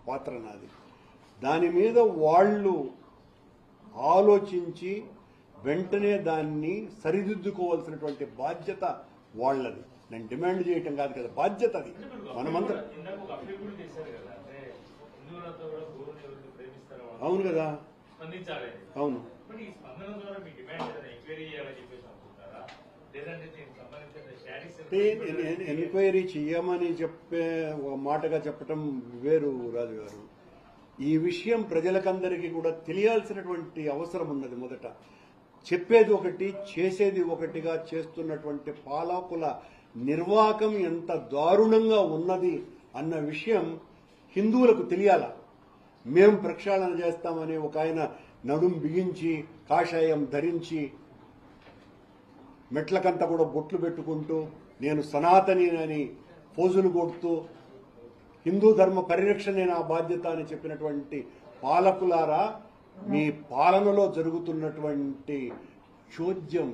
పాత్ర నాది. దాని మీద వాళ్ళు ఆలోచించి వెంటనే దాన్ని సరిదిద్దుకోవాల్సినటువంటి బాధ్యత వాళ్ళది. నేను డిమాండ్ చేయటం కాదు కదా, బాధ్యత అది. మనమంతా అవును కదా, అవును. ఎంక్వైరీ చెయ్యమని చెప్పే మాటగా చెప్పటం వేరు రాజు గారు. ఈ విషయం ప్రజలకందరికీ కూడా తెలియాల్సినటువంటి అవసరం ఉన్నది. మొదట చెప్పేది ఒకటి, చేసేది ఒకటిగా చేస్తున్నటువంటి పాలకుల నిర్వాహకం ఎంత దారుణంగా ఉన్నది అన్న విషయం హిందువులకు తెలియాల. మేం ప్రక్షాళన చేస్తామని ఒక ఆయన నడుం బిగించి కాషాయం ధరించి మెట్లకంతా కూడా బొట్లు పెట్టుకుంటూ నేను సనాతని అని పోజులు కొడుతూ హిందూ ధర్మ పరిరక్షణే నా బాధ్యత అని చెప్పినటువంటి పాలకులారా, మీ పాలనలో జరుగుతున్నటువంటి చోద్యం